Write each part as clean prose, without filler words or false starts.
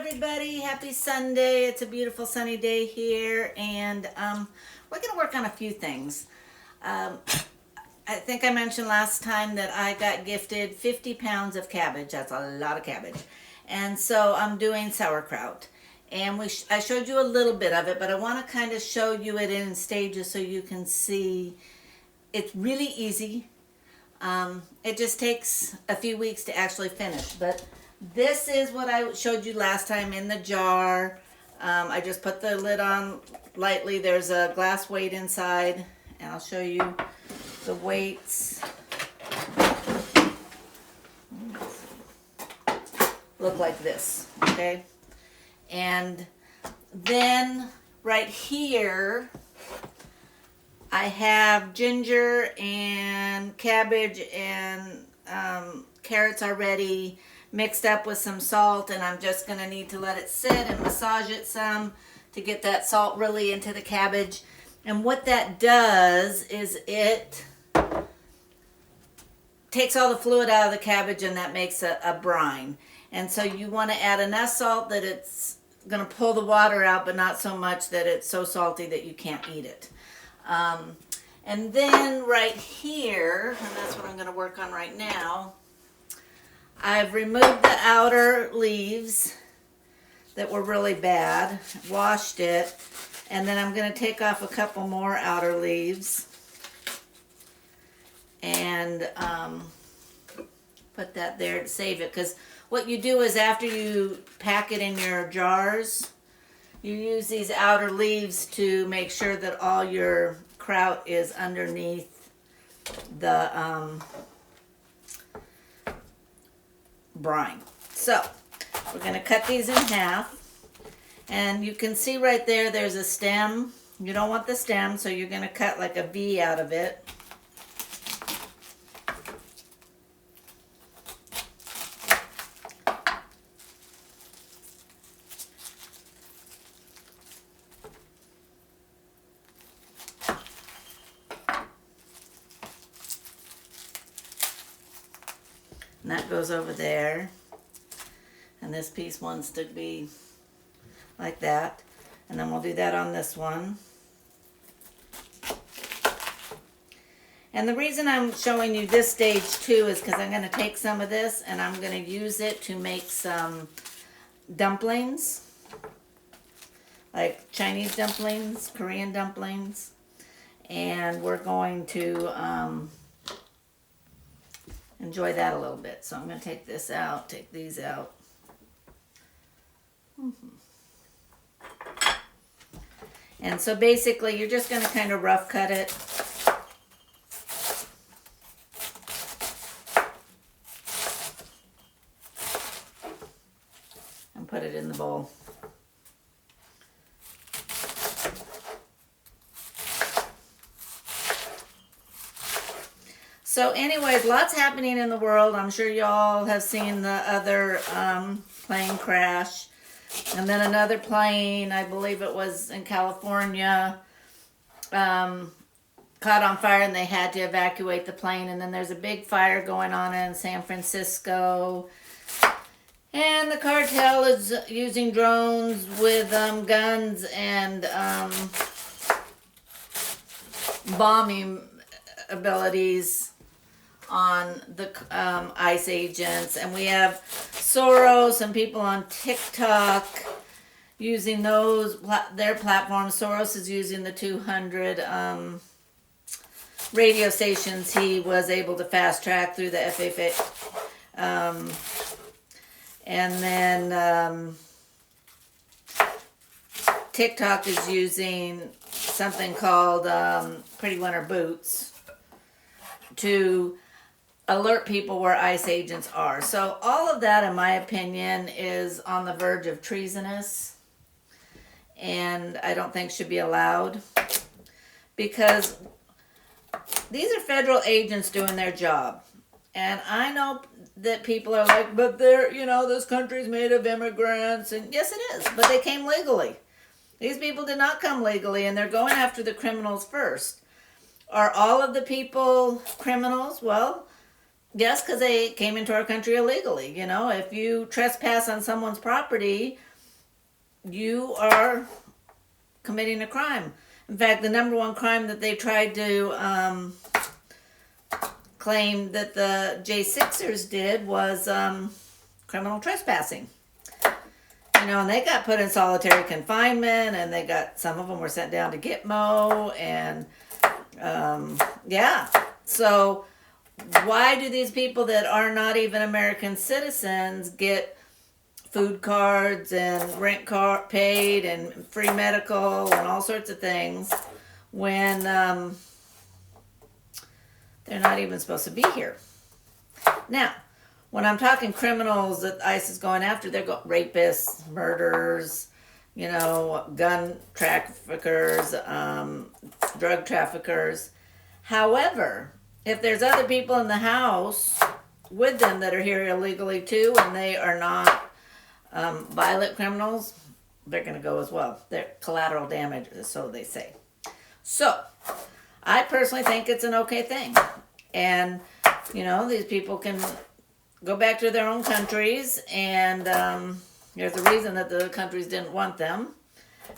everybody. Happy Sunday. It's a beautiful sunny day here, and we're going to work on a few things. I think I mentioned last time that I got gifted 50 pounds of cabbage. That's a lot of cabbage. And so I'm doing sauerkraut. And I showed you a little bit of it, but I want to kind of show you it in stages so you can see. It's really easy. It just takes a few weeks to actually finish, but this is what I showed you last time in the jar. I just put the lid on lightly. There's a glass weight inside, and I'll show you the weights. Look like this, okay? And then right here, I have ginger and cabbage and carrots already mixed up with some salt, and I'm just going to need to let it sit and massage it some to get that salt really into the cabbage. And what that does is it takes all the fluid out of the cabbage, and that makes a brine. And so you want to add enough salt that it's going to pull the water out, but not so much that it's so salty that you can't eat it. And then right here, and that's what I'm going to work on right now, I've removed the outer leaves that were really bad, washed it, and then I'm going to take off a couple more outer leaves and put that there to save it. Because what you do is after you pack it in your jars, you use these outer leaves to make sure that all your kraut is underneath the brine. So we're going to cut these in half, and you can see right there there's a stem. You don't want the stem, so you're going to cut like a V out of it. And that goes over there. And this piece wants to be like that. And then we'll do that on this one. And the reason I'm showing you this stage too is because I'm going to take some of this and I'm going to use it to make some dumplings. Like Chinese dumplings, Korean dumplings. And we're going to enjoy that a little bit. So I'm going to take this out, take these out. And so basically you're just going to kind of rough cut it. And put it in the bowl. So anyways, lots happening in the world. I'm sure y'all have seen the other plane crash. And then another plane, I believe it was in California, caught on fire and they had to evacuate the plane. And then there's a big fire going on in San Francisco. And the cartel is using drones with guns and bombing abilities on the ICE agents. And we have Soros and people on TikTok using their platforms. Soros is using the 200 radio stations he was able to fast track through the FAA. And then TikTok is using something called Pretty Winter Boots to alert people where ICE agents are. So all of that, in my opinion, is on the verge of treasonous, and I don't think should be allowed, because these are federal agents doing their job. And I know that people are like, but they're, this country's made of immigrants, and yes it is, but they came legally. These people did not come legally, and they're going after the criminals first. Are all of the people criminals? Well, yes, because they came into our country illegally. If you trespass on someone's property, you are committing a crime. In fact, the number one crime that they tried to claim that the J6ers did was criminal trespassing. You know, and they got put in solitary confinement, and they got, some of them were sent down to Gitmo, and yeah. So why do these people that are not even American citizens get food cards and rent car paid and free medical and all sorts of things when they're not even supposed to be here? Now, when I'm talking criminals that ICE is going after, they're rapists, murderers, you know, gun traffickers, drug traffickers. However, if there's other people in the house with them that are here illegally too, and they are not violent criminals, they're going to go as well. They're collateral damage, so they say. So, I personally think it's an okay thing. And, you know, these people can go back to their own countries, and there's a reason that the countries didn't want them,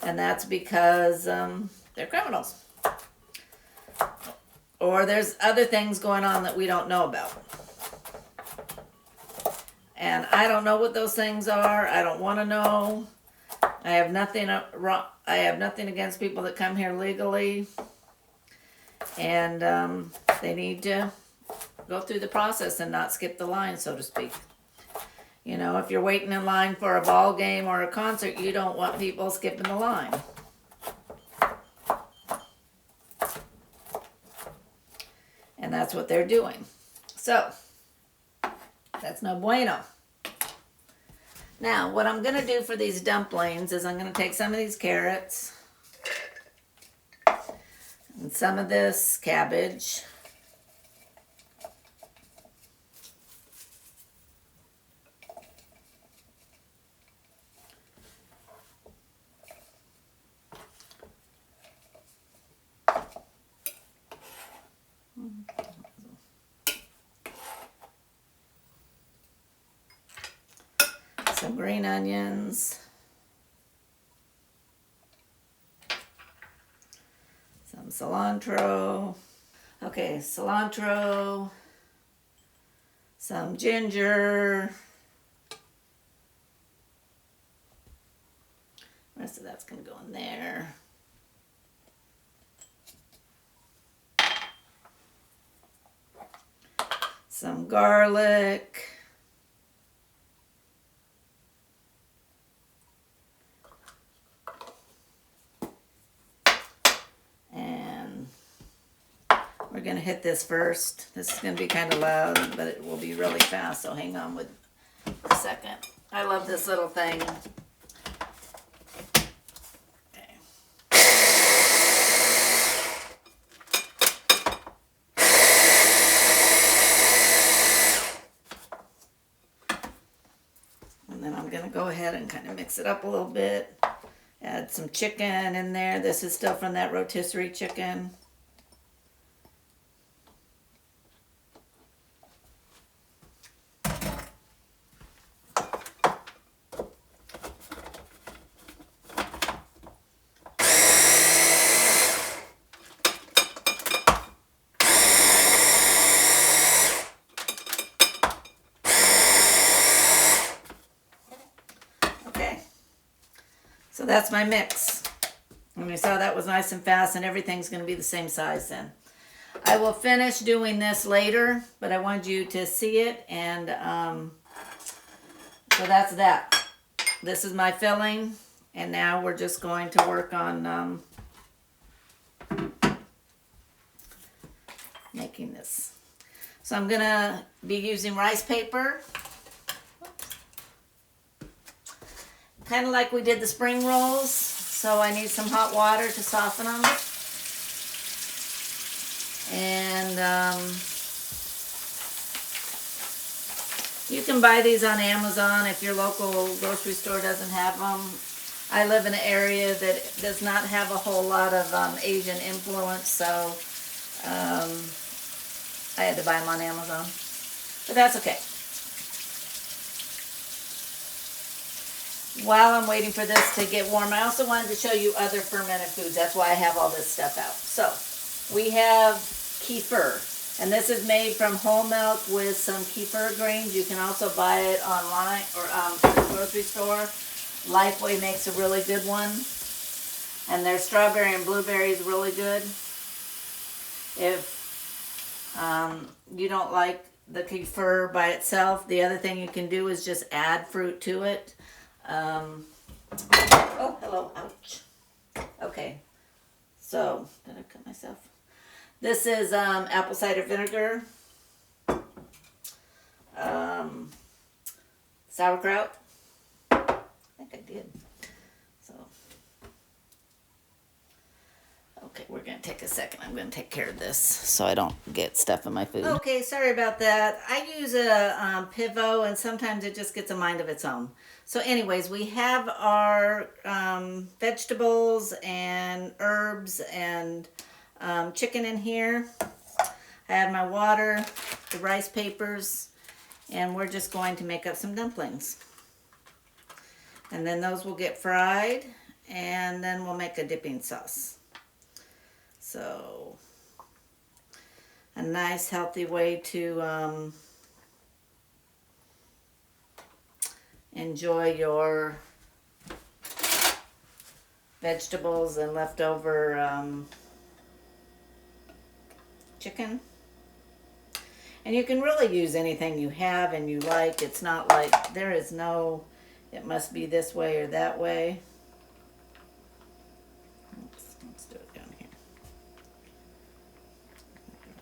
and that's because they're criminals. Or there's other things going on that we don't know about. And I don't know what those things are. I don't want to know. I have nothing wrong. I have nothing against people that come here legally, and they need to go through the process and not skip the line, so to speak. You know, if you're waiting in line for a ball game or a concert, you don't want people skipping the line. And that's what they're doing. So, that's no bueno. Now, what I'm going to do for these dumplings is I'm going to take some of these carrots and some of this cabbage. Some green onions, some cilantro, okay, cilantro, some ginger, the rest of that's going to go in there. Some garlic. We're going to hit this first. This is going to be kind of loud, but it will be really fast, so hang on with a second. I love this little thing. Okay. And then I'm going to go ahead and kind of mix it up a little bit. Add some chicken in there. This is still from that rotisserie chicken. So that's my mix. And you saw that was nice and fast, and everything's going to be the same size then. I will finish doing this later, but I wanted you to see it, and so that's that. This is my filling, and now we're just going to work on making this. So I'm going to be using rice paper. Kind of like we did the spring rolls, so I need some hot water to soften them. And you can buy these on Amazon if your local grocery store doesn't have them. I live in an area that does not have a whole lot of Asian influence, so I had to buy them on Amazon. But that's okay. while I'm waiting for this to get warm, I also wanted to show you other fermented foods. That's why I have all this stuff out. So we have kefir, and this is made from whole milk with some kefir grains. You can also buy it online or at the grocery store. Lifeway makes a really good one, and their strawberry and blueberry is really good. If you don't like the kefir by itself, the other thing you can do is just add fruit to it. Oh, hello, ouch. Okay, so, did I cut myself? This is apple cider vinegar, sauerkraut. I think I did. So, okay, we're going to take a second. I'm going to take care of this so I don't get stuff in my food. Okay, sorry about that. I use a Pivo, and sometimes it just gets a mind of its own. So anyways, we have our vegetables and herbs and chicken in here. I have my water, the rice papers, and we're just going to make up some dumplings. And then those will get fried, and then we'll make a dipping sauce. So, a nice healthy way to enjoy your vegetables and leftover chicken. And you can really use anything you have and you like. It's not like there is no, it must be this way or that way. Oops, let's do it down here.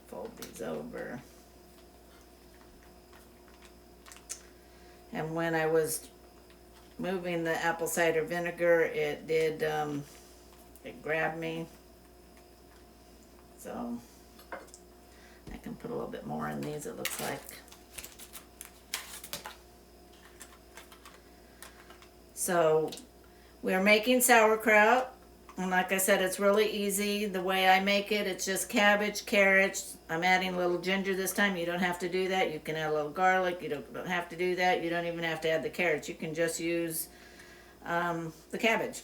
Fold these over. And when I was moving the apple cider vinegar, it did, it grabbed me. So I can put a little bit more in these, it looks like. So we're making sauerkraut. And like I said, it's really easy. The way I make it, it's just cabbage, carrots. I'm adding a little ginger this time. You don't have to do that. You can add a little garlic. You don't have to do that. You don't even have to add the carrots. You can just use the cabbage.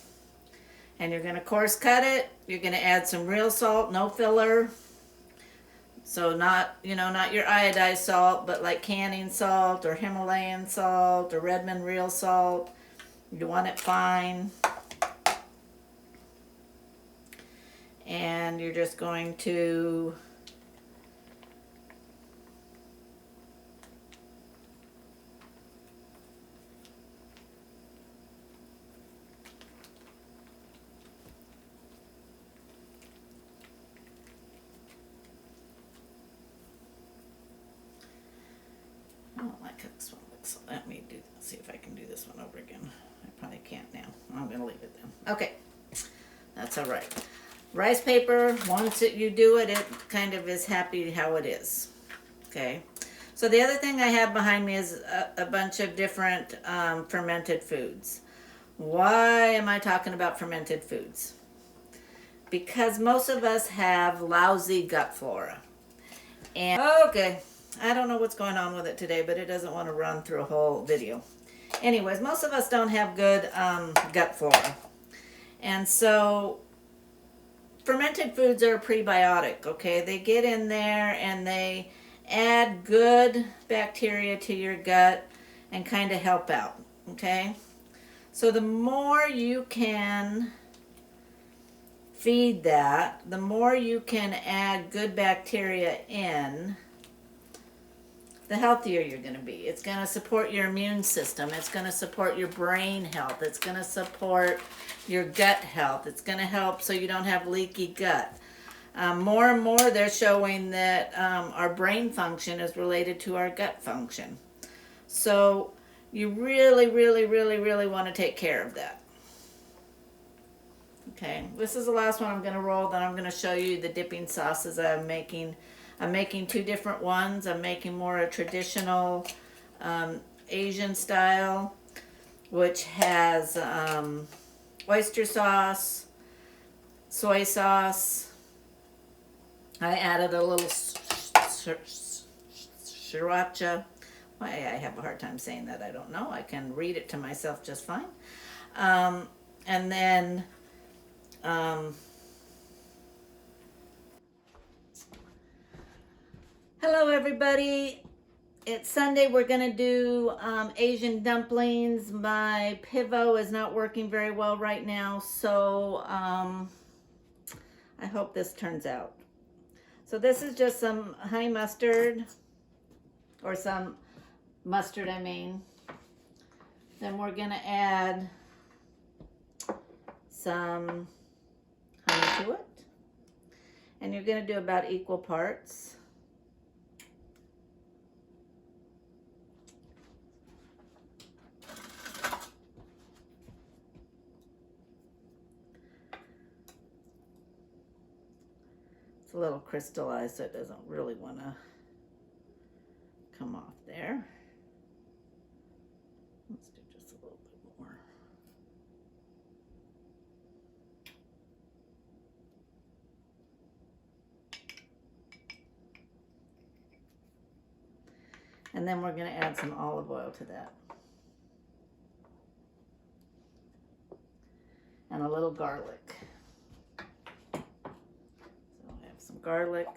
And you're going to coarse cut it. You're going to add some real salt, no filler. So not, not your iodized salt, but like canning salt or Himalayan salt or Redmond real salt. You want it fine. And you're just going to I don't like how this one looks. Let me see if I can do this one over again. I probably can't now. I'm going to leave it then. Okay, that's all right. Rice paper, once you do it, it kind of is happy how it is. Okay. So the other thing I have behind me is a bunch of different fermented foods. Why am I talking about fermented foods? Because most of us have lousy gut flora. And okay, I don't know what's going on with it today, but it doesn't want to run through a whole video. Anyways, most of us don't have good gut flora. And so fermented foods are prebiotic, okay? They get in there and they add good bacteria to your gut and kind of help out, okay? So the more you can feed that, the more you can add good bacteria in, the healthier you're going to be. It's going to support your immune system. It's going to support your brain health. It's going to support your gut health. It's going to help so you don't have leaky gut. More and more they're showing that our brain function is related to our gut function. So you really, really, really, really want to take care of that. Okay, this is the last one I'm going to roll. Then I'm going to show you the dipping sauces I'm making. I'm making two different ones. I'm making more a traditional Asian style, which has oyster sauce, soy sauce. I added a little sriracha, Why I have a hard time saying that, I don't know. I can read it to myself just fine. And then hello everybody. It's Sunday. We're gonna do Asian dumplings. My Pivo is not working very well right now, so I hope this turns out. So this is just some honey mustard, or some mustard I mean. Then we're gonna add some honey to it. And you're gonna do about equal parts. It's a little crystallized, so it doesn't really want to come off there. Let's do just a little bit more. And then we're going to add some olive oil to that. And a little garlic. Garlic.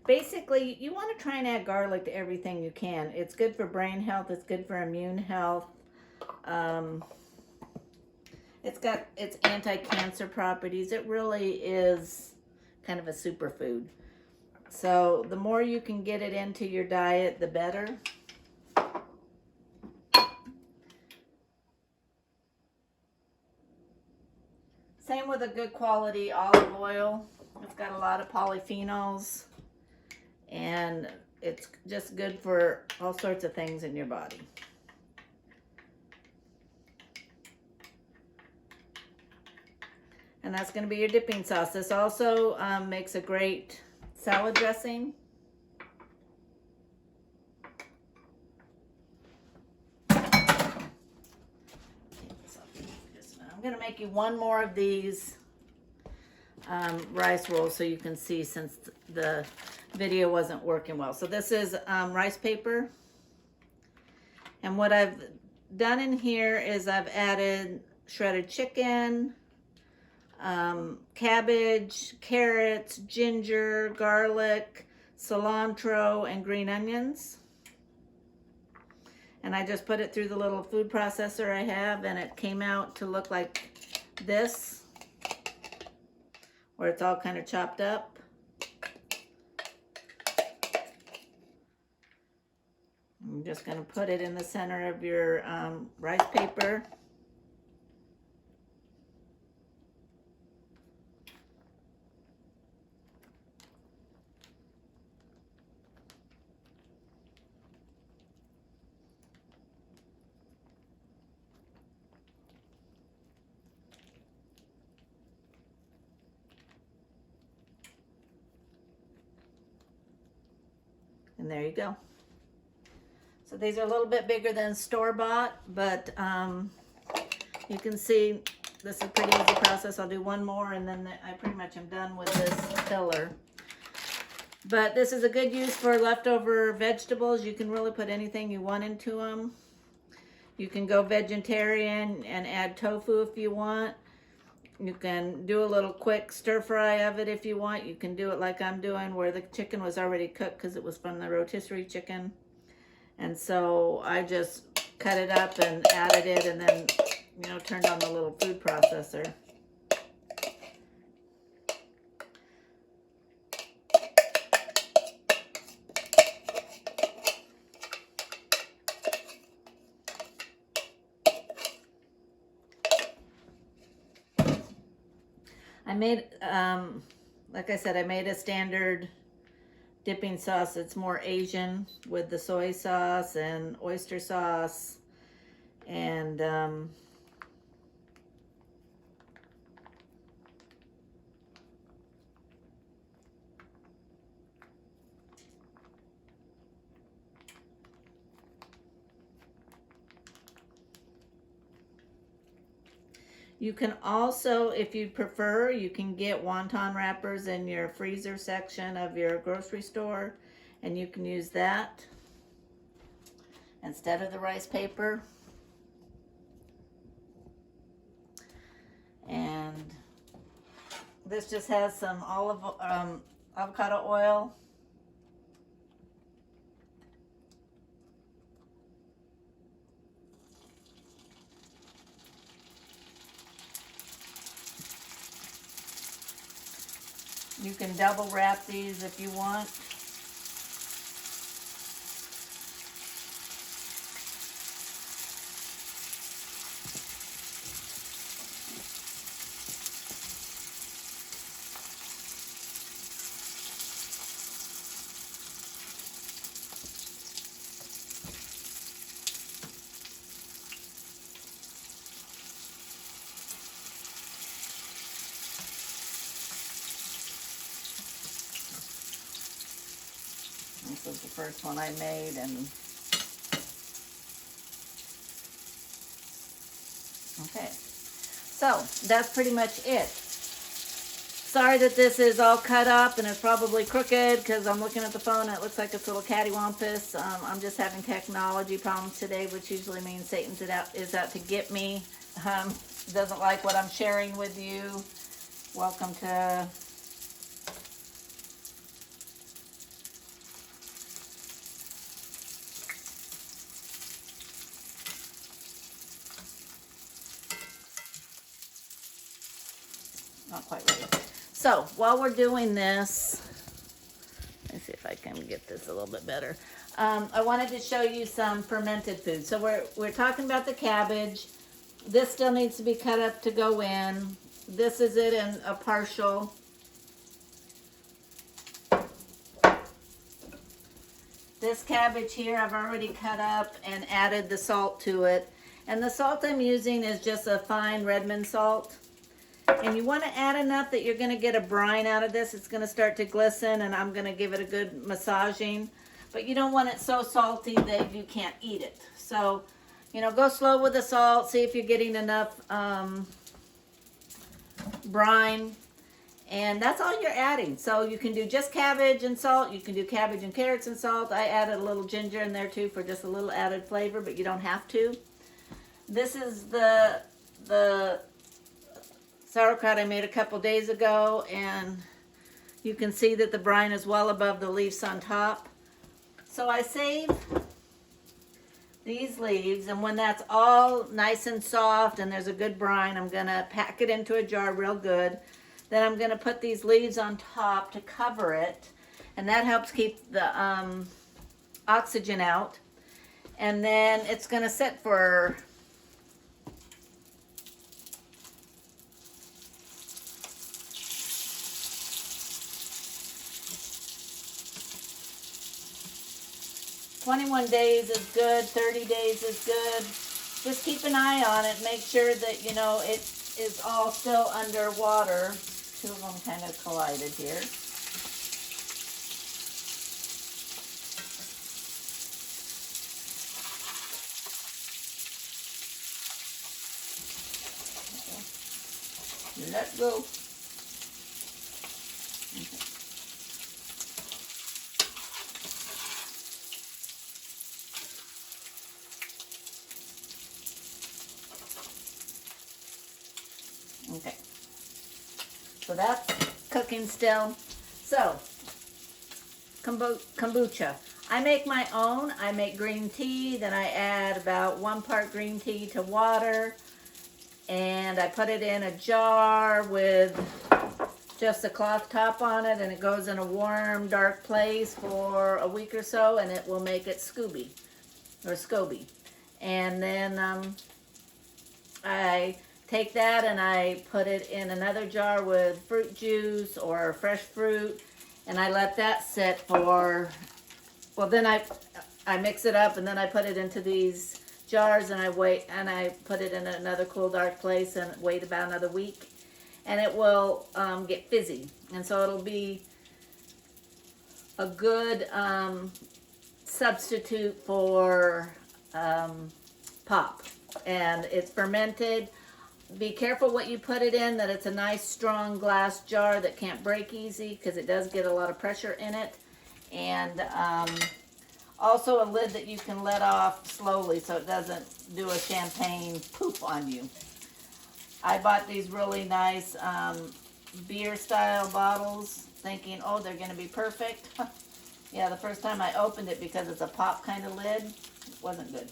Basically, you want to try and add garlic to everything you can. It's good for brain health. It's good for immune health. It's got its anti-cancer properties. It really is kind of a superfood. So the more you can get it into your diet, the better. Same with a good quality olive oil. It's got a lot of polyphenols, and it's just good for all sorts of things in your body. And that's going to be your dipping sauce. This also makes a great salad dressing. I'm going to make you one more of these rice rolls so you can see, since the video wasn't working well. So this is rice paper, and what I've done in here is I've added shredded chicken, cabbage, carrots, ginger, garlic, cilantro, and green onions, and I just put it through the little food processor I have, and it came out to look like this, where it's all kind of chopped up. I'm just going to put it in the center of your rice paper. And there you go. So these are a little bit bigger than store-bought, but you can see this is a pretty easy process. I'll do one more, and then I pretty much am done with this filler. But this is a good use for leftover vegetables. You can really put anything you want into them. You can go vegetarian and add tofu if you want. You can do a little quick stir fry of it if you want. You can do it like I'm doing, where the chicken was already cooked because it was from the rotisserie chicken. And so I just cut it up and added it, and then, you know, turned on the little food processor. I made, like I said, I made a standard dipping sauce. It's more Asian, with the soy sauce and oyster sauce, and you can also, if you prefer, you can get wonton wrappers in your freezer section of your grocery store, and you can use that. instead of the rice paper. And this just has some avocado oil. You can double wrap these if you want. This was the first one I made, and okay, so that's pretty much it. Sorry that this is all cut up and it's probably crooked because I'm looking at the phone and it looks like it's a little cattywampus. I'm just having technology problems today, which usually means Satan's is out to get me. Doesn't like what I'm sharing with you. Welcome to not quite ready. So while we're doing this, let me see if I can get this a little bit better. I wanted to show you some fermented food. So we're talking about the cabbage. This still needs to be cut up to go in. This is it in a partial. This cabbage here I've already cut up and added the salt to it. And the salt I'm using is just a fine Redmond salt. And you want to add enough that you're going to get a brine out of this. It's going to start to glisten, and I'm going to give it a good massaging. But you don't want it so salty that you can't eat it. So, you know, go slow with the salt. See if you're getting enough brine. And that's all you're adding. So you can do just cabbage and salt. You can do cabbage and carrots and salt. I added a little ginger in there too for just a little added flavor, but you don't have to. This is the sauerkraut I made a couple days ago, and you can see that the brine is well above the leaves on top. So I save these leaves, and when that's all nice and soft and there's a good brine, I'm going to pack it into a jar real good. Then I'm going to put these leaves on top to cover it, and that helps keep the oxygen out. And then it's going to sit for "21 days is good, 30 days is good." Just keep an eye on it. Make sure that, you know, it is all still underwater. Two of them kind of collided here. Okay. Let go. Okay. Okay, so that's cooking still. So, kombucha. I make my own. I make green tea, then I add about 1 part green tea to water, and I put it in a jar with just a cloth top on it, and it goes in a warm, dark place for a week or so, and it will make it Scooby, or Scoby. And then I take that and I put it in another jar with fruit juice or fresh fruit, and I let that sit for, well, then I mix it up, and then I put it into these jars, and I wait, and I put it in another cool dark place and wait about another week, and it will get fizzy, and so it'll be a good substitute for pop. And it's fermented. Be careful what you put it in, that it's a nice strong glass jar that can't break easy, because it does get a lot of pressure in it. And Also a lid that you can let off slowly so it doesn't do a champagne poof on you. I bought these really nice beer style bottles thinking, oh, they're going to be perfect. Yeah, the first time I opened it, because it's a pop kind of lid, it wasn't good.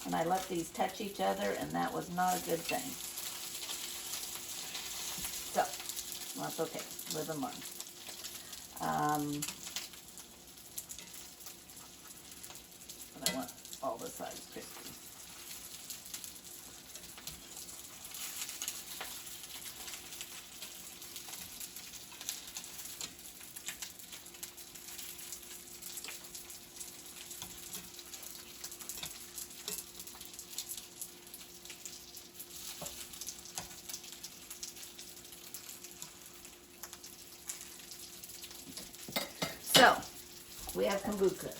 And I let these touch each other, and that was not a good thing. So, well, that's okay. Live and learn. But I want all the sides crispy. So, we have kombucha.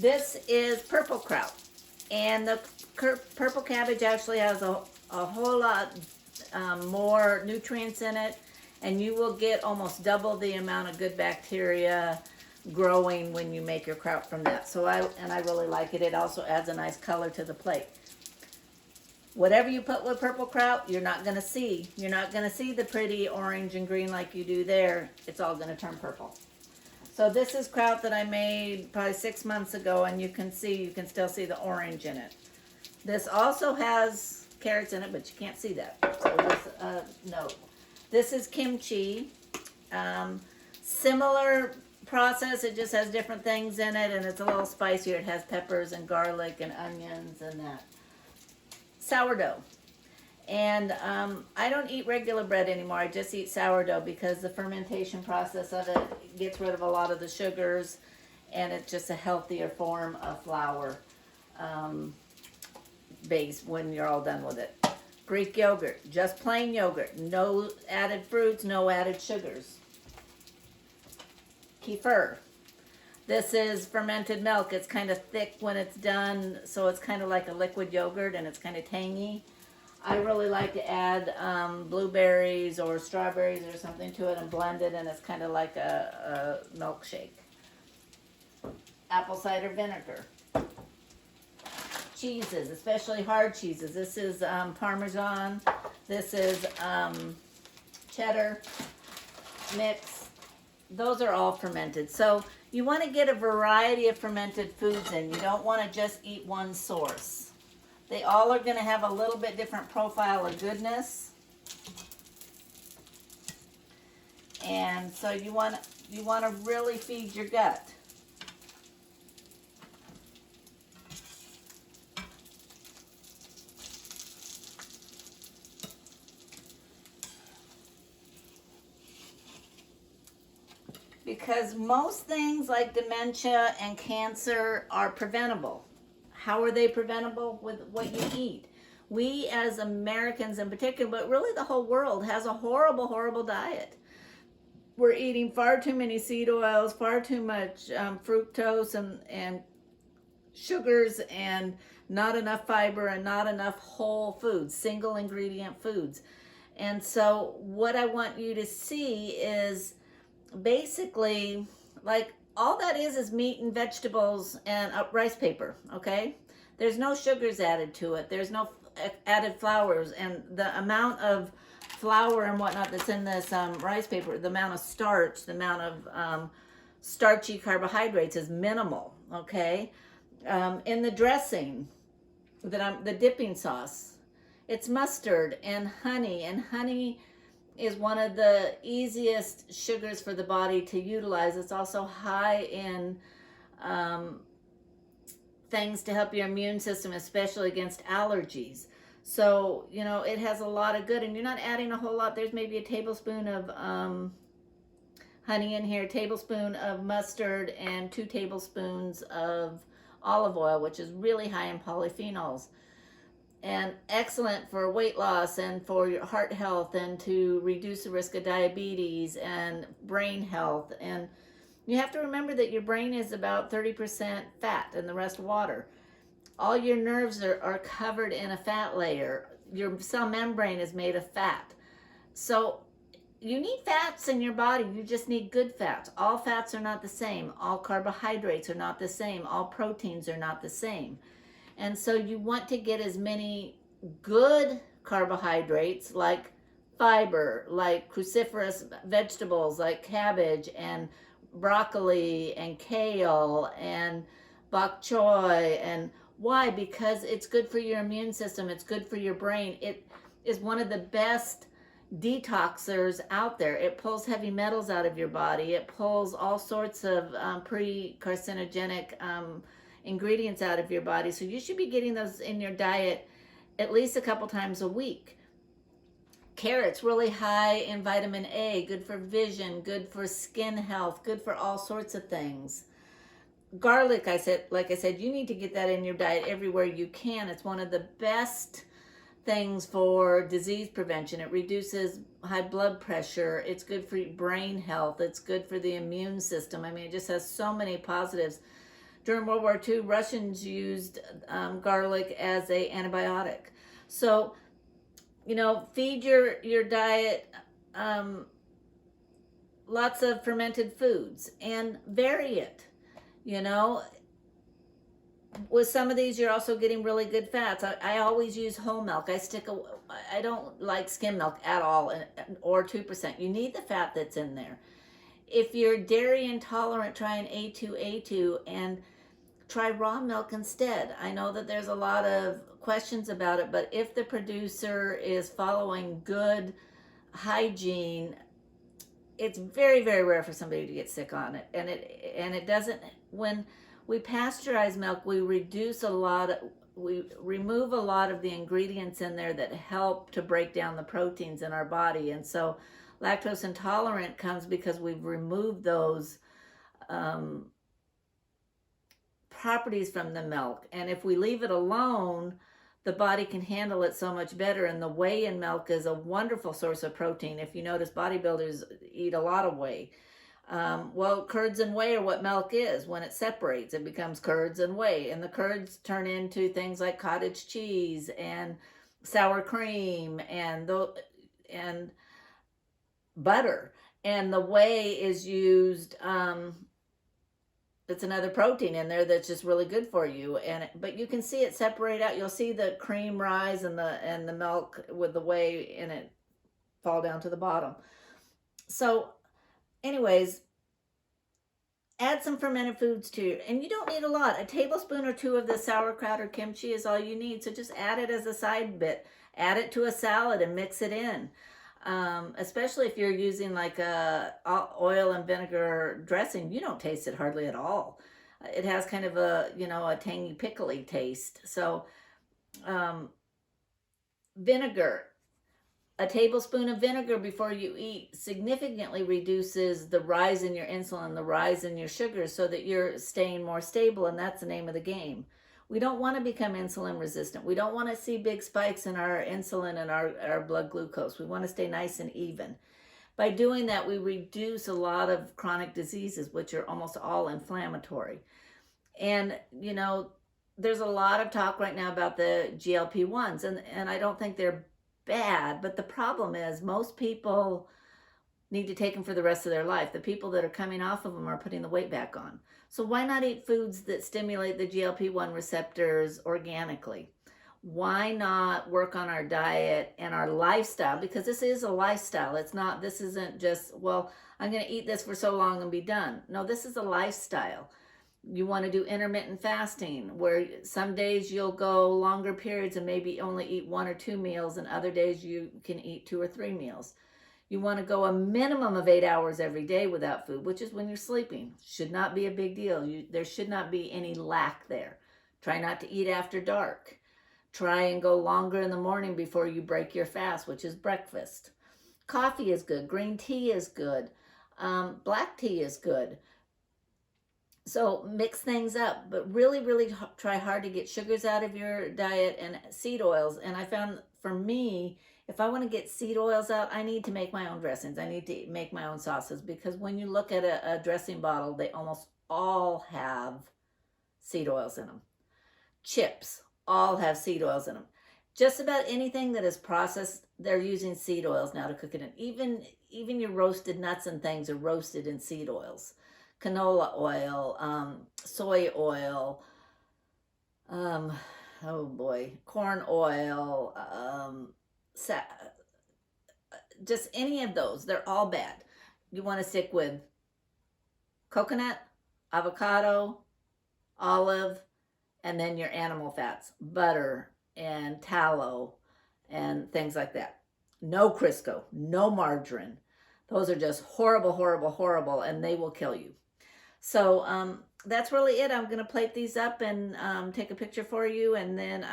This is purple kraut. And the purple cabbage actually has a whole lot more nutrients in it. And you will get almost double the amount of good bacteria growing when you make your kraut from that. So I really like it. It also adds a nice color to the plate. Whatever you put with purple kraut, you're not going to see. You're not going to see the pretty orange and green like you do there. It's all going to turn purple. So this is kraut that I made probably 6 months ago, and you can still see the orange in it. This also has carrots in it, but you can't see that. So this, no. This is kimchi. Similar process, it just has different things in it, and it's a little spicier. It has peppers and garlic and onions and that. Sourdough. And I don't eat regular bread anymore. I just eat sourdough because the fermentation process of it gets rid of a lot of the sugars, and it's just a healthier form of flour base when you're all done with it. Greek yogurt, just plain yogurt, no added fruits, no added sugars. Kefir. This is fermented milk. It's kind of thick when it's done, so it's kind of like a liquid yogurt, and it's kind of tangy. I really like to add blueberries or strawberries or something to it and blend it, and it's kind of like a milkshake. Apple cider vinegar. Cheeses, especially hard cheeses. This is Parmesan. This is cheddar mix. Those are all fermented. So you want to get a variety of fermented foods in. You don't want to just eat one source. They all are going to have a little bit different profile of goodness. And so you want to really feed your gut. Because most things like dementia and cancer are preventable. How are they preventable? With what you eat. We as Americans in particular, but really the whole world, has a horrible, horrible diet. We're eating far too many seed oils, far too much fructose and sugars, and not enough fiber, and not enough whole foods, single ingredient foods. And so what I want you to see is basically, like, all that is meat and vegetables and rice paper, okay? There's no sugars added to it. There's no added flours. And the amount of flour and whatnot that's in this rice paper, the amount of starch, the amount of starchy carbohydrates is minimal, okay? In the dressing, the dipping sauce, it's mustard and honey is one of the easiest sugars for the body to utilize. It's also high in things to help your immune system, especially against allergies. So, you know, it has a lot of good, and you're not adding a whole lot. There's maybe a tablespoon of honey in here, a tablespoon of mustard, and 2 tablespoons of olive oil, which is really high in polyphenols. And excellent for weight loss and for your heart health, and to reduce the risk of diabetes and brain health. And you have to remember that your brain is about 30% fat and the rest water. All your nerves are covered in a fat layer. Your cell membrane is made of fat. So you need fats in your body. You just need good fats. All fats are not the same. All carbohydrates are not the same. All proteins are not the same. And so you want to get as many good carbohydrates like fiber, like cruciferous vegetables like cabbage and broccoli and kale and bok choy. And why? Because it's good for your immune system. It's good for your brain. It is one of the best detoxers out there. It pulls heavy metals out of your body. It pulls all sorts of pre-carcinogenic ingredients out of your body. So you should be getting those in your diet at least a couple times a week. Carrots, really high in vitamin A, good for vision, good for skin health, good for all sorts of things. Garlic, like I said, you need to get that in your diet everywhere you can. It's one of the best things for disease prevention. It reduces high blood pressure. It's good for brain health. It's good for the immune system. I mean, it just has so many positives. During World War II, Russians used garlic as an antibiotic. So, feed your diet lots of fermented foods and vary it. With some of these, you're also getting really good fats. I always use whole milk. I don't like skim milk at all, or 2%. You need the fat that's in there. If you're dairy intolerant, try an A2 and try raw milk instead. I know that there's a lot of questions about it, but if the producer is following good hygiene, it's very, very rare for somebody to get sick on it. And it doesn't, when we pasteurize milk, we remove a lot of the ingredients in there that help to break down the proteins in our body. And so lactose intolerant comes because we've removed those properties from the milk. And if we leave it alone, the body can handle it so much better. And the whey in milk is a wonderful source of protein. If you notice, bodybuilders eat a lot of whey. Well, curds and whey are what milk is. When it separates, it becomes curds and whey. And the curds turn into things like cottage cheese and sour cream and butter. And the whey is used, it's another protein in there that's just really good for you. But you can see it separate out. You'll see the cream rise and the milk with the whey in it fall down to the bottom. So anyways, add some fermented foods to it. And you don't need a lot. A tablespoon or 2 of the sauerkraut or kimchi is all you need. So just add it as a side bit. Add it to a salad and mix it in. Especially if you're using like a oil and vinegar dressing, you don't taste it hardly at all. It has kind of a tangy, pickly taste. So vinegar. A tablespoon of vinegar before you eat significantly reduces the rise in your insulin, the rise in your sugars, so that you're staying more stable, and that's the name of the game. We don't want to become insulin resistant. We don't want to see big spikes in our insulin and our blood glucose. We want to stay nice and even. By doing that, we reduce a lot of chronic diseases, which are almost all inflammatory. And, there's a lot of talk right now about the GLP-1s, and I don't think they're bad, but the problem is most people need to take them for the rest of their life. The people that are coming off of them are putting the weight back on. So why not eat foods that stimulate the GLP-1 receptors organically? Why not work on our diet and our lifestyle? Because this is a lifestyle. This isn't just, well, I'm going to eat this for so long and be done. No, this is a lifestyle. You want to do intermittent fasting, where some days you'll go longer periods and maybe only eat 1 or 2 meals, and other days you can eat 2 or 3 meals. You want to go a minimum of 8 hours every day without food, which is when you're sleeping. Should not be a big deal. There should not be any lack there. Try not to eat after dark. Try and go longer in the morning before you break your fast, which is breakfast. Coffee is good. Green tea is good. Black tea is good. So mix things up, but really, really try hard to get sugars out of your diet and seed oils. And I found, for me, if I want to get seed oils out, I need to make my own dressings. I need to make my own sauces, because when you look at a dressing bottle, they almost all have seed oils in them. Chips all have seed oils in them. Just about anything that is processed they're using seed oils now to cook it in. Even your roasted nuts and things are roasted in seed oils. Canola oil, soy oil, um, oh boy, corn oil, just any of those. They're all bad. You want to stick with coconut, avocado, olive, and then your animal fats, butter and tallow and things like that. No Crisco, no margarine. Those are just horrible, horrible, horrible, and they will kill you. So that's really it. I'm going to plate these up and take a picture for you, and then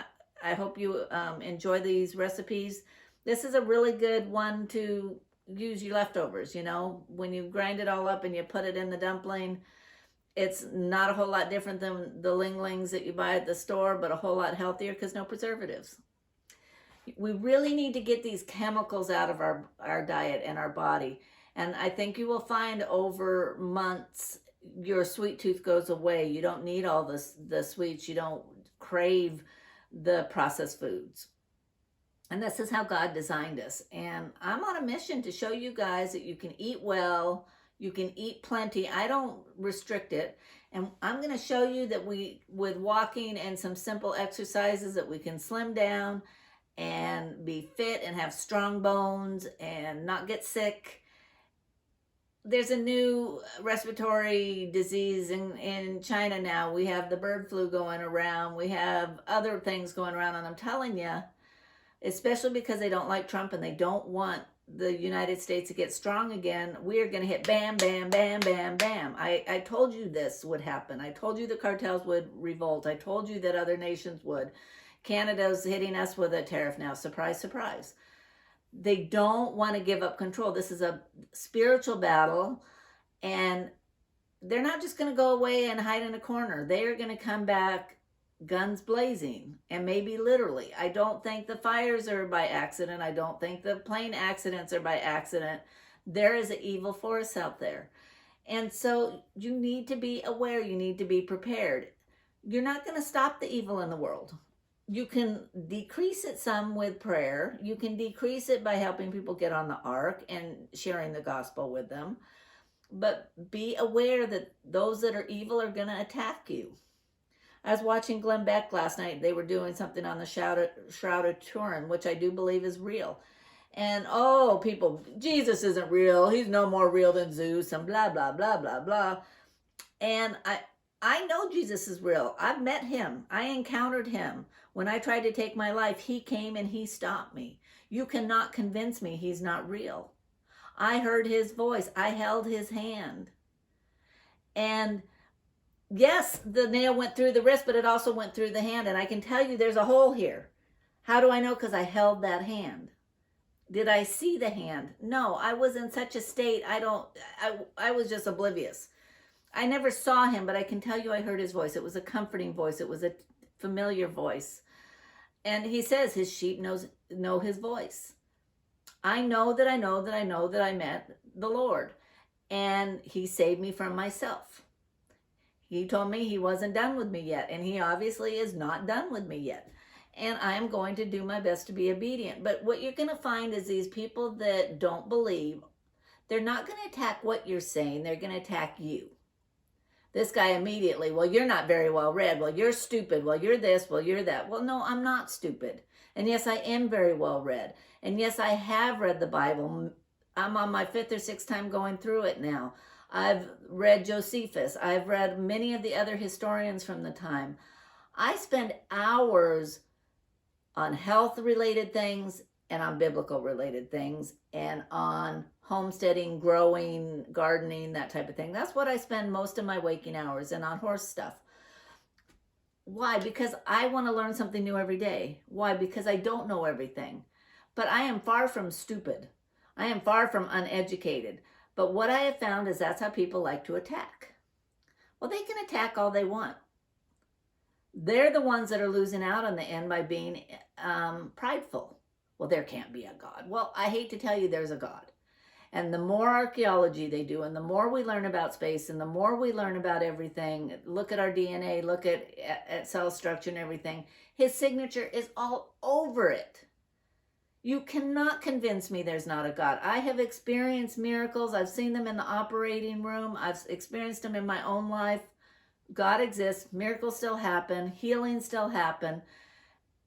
I hope you enjoy these recipes. This is a really good one to use your leftovers, you know, when you grind it all up and you put it in the dumpling. It's not a whole lot different than the Ling Lings that you buy at the store, but a whole lot healthier because no preservatives. We really need to get these chemicals out of our diet and our body. And I think you will find over months your sweet tooth goes away. You don't need all the sweets. You don't crave the processed foods. And this is how God designed us. And I'm on a mission to show you guys that you can eat well, you can eat plenty. I don't restrict it. And I'm going to show you that with walking and some simple exercises, that we can slim down and be fit and have strong bones and not get sick. There's a new respiratory disease in China now. We have the bird flu going around. We have other things going around. And I'm telling you, especially because they don't like Trump and they don't want the United States to get strong again, we are going to hit bam, bam, bam, bam, bam. I told you this would happen. I told you the cartels would revolt. I told you that other nations would. Canada's hitting us with a tariff now. Surprise, surprise. They don't want to give up control. This is a spiritual battle, and they're not just going to go away and hide in a corner. They are going to come back guns blazing, and maybe literally. I don't think the fires are by accident. I don't think the plane accidents are by accident. There is an evil force out there. And so you need to be aware. You need to be prepared. You're not going to stop the evil in the world. You can decrease it some with prayer. You can decrease it by helping people get on the ark and sharing the gospel with them. But be aware that those that are evil are going to attack you. I was watching Glenn Beck last night. They were doing something on the Shroud of Turin, which I do believe is real. And, people, Jesus isn't real. He's no more real than Zeus and blah, blah, blah, blah, blah. And I know Jesus is real. I've met him. I encountered him. When I tried to take my life, he came and he stopped me. You cannot convince me he's not real. I heard his voice. I held his hand. And yes, the nail went through the wrist, but it also went through the hand. And I can tell you there's a hole here. How do I know? Because I held that hand. Did I see the hand? No, I was in such a state. I was just oblivious. I never saw him, but I can tell you I heard his voice. It was a comforting voice. It was a familiar voice. And he says his sheep know his voice. I know that I met the Lord. And he saved me from myself. He told me he wasn't done with me yet. And he obviously is not done with me yet. And I am going to do my best to be obedient. But what you're going to find is these people that don't believe, they're not going to attack what you're saying. They're going to attack you. This guy immediately, well, you're not very well read. Well, you're stupid. Well, you're this. Well, you're that. Well, no, I'm not stupid. And yes, I am very well read. And yes, I have read the Bible. I'm on my 5th or 6th time going through it now. I've read Josephus. I've read many of the other historians from the time. I spend hours on health-related things and on biblical-related things and on homesteading, growing, gardening, that type of thing. That's what I spend most of my waking hours, and on horse stuff. Why? Because I want to learn something new every day. Why? Because I don't know everything. But I am far from stupid. I am far from uneducated. But what I have found is that's how people like to attack. Well, they can attack all they want. They're the ones that are losing out on the end by being prideful. Well, there can't be a God. Well, I hate to tell you there's a God. And the more archaeology they do, and the more we learn about space, and the more we learn about everything, look at our DNA, look at cell structure and everything, his signature is all over it. You cannot convince me there's not a God. I have experienced miracles. I've seen them in the operating room. I've experienced them in my own life. God exists. Miracles still happen. Healings still happen.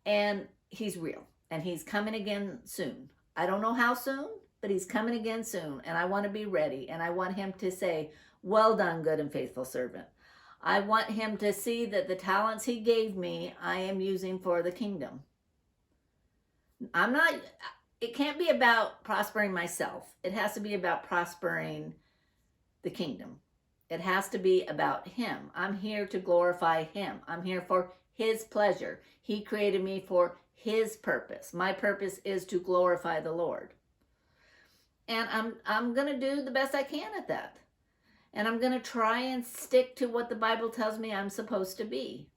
And he's real. And he's coming again soon. I don't know how soon, but he's coming again soon. And I want to be ready. And I want him to say, well done, good and faithful servant. I want him to see that the talents he gave me, I am using for the kingdom. It can't be about prospering myself. It has to be about prospering the kingdom. It has to be about him. I'm here to glorify him. I'm here for his pleasure. He created me for his purpose. My purpose is to glorify the Lord. And I'm going to do the best I can at that. And I'm going to try and stick to what the Bible tells me I'm supposed to be.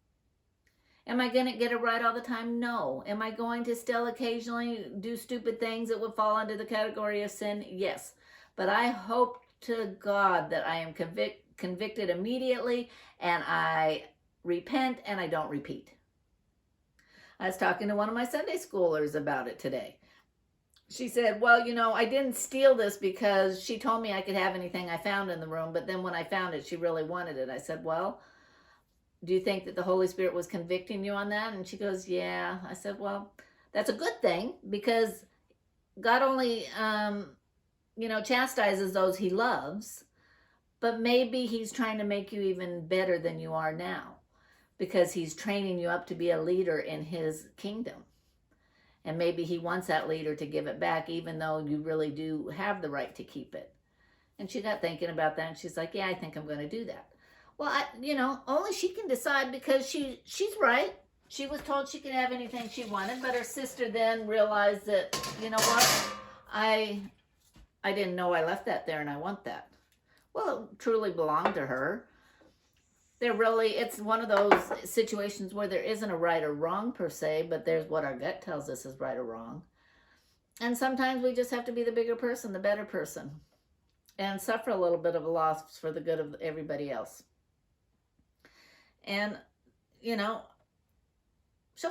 Am I going to get it right all the time? No. Am I going to still occasionally do stupid things that would fall under the category of sin? Yes. But I hope to God that I am convicted immediately, and I repent and I don't repeat. I was talking to one of my Sunday schoolers about it today. She said, well, I didn't steal this because she told me I could have anything I found in the room, but then when I found it, she really wanted it. I said, well, do you think that the Holy Spirit was convicting you on that? And she goes, yeah. I said, well, that's a good thing, because God only, chastises those he loves, but maybe he's trying to make you even better than you are now, because he's training you up to be a leader in his kingdom. And maybe he wants that leader to give it back, even though you really do have the right to keep it. And she got thinking about that, and she's like, yeah, I think I'm going to do that. Well, only she can decide, because she's right. She was told she could have anything she wanted, but her sister then realized that, you know what, I didn't know I left that there, and I want that. Well, it truly belonged to her. It's one of those situations where there isn't a right or wrong per se, but there's what our gut tells us is right or wrong. And sometimes we just have to be the bigger person, the better person, and suffer a little bit of a loss for the good of everybody else. And, she'll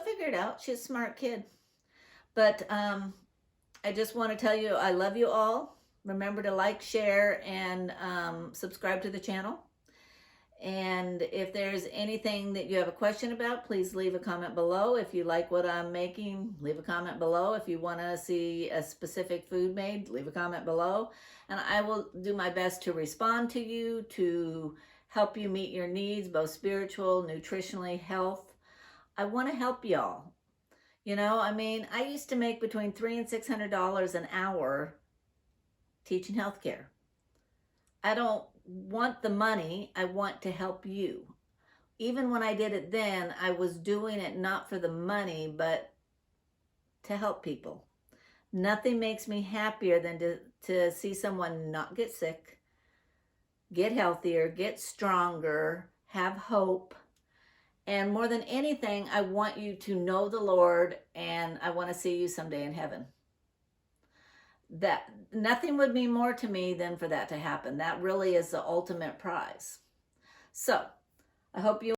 figure it out. She's a smart kid. But I just want to tell you, I love you all. Remember to like, share, and subscribe to the channel. And if there's anything that you have a question about, please leave a comment below. If you like what I'm making, leave a comment below. If you want to see a specific food made, leave a comment below. And I will do my best to respond to you, to help you meet your needs, both spiritual, nutritionally, health. I want to help y'all. I used to make between $300 and $600 an hour teaching healthcare. I don't want the money. I want to help you. Even when I did it then, I was doing it not for the money, but to help people. Nothing makes me happier than to see someone not get sick, get healthier, get stronger, have hope. And more than anything, I want you to know the Lord, and I want to see you someday in heaven. That nothing would mean more to me than for that to happen. That really is the ultimate prize. So I hope you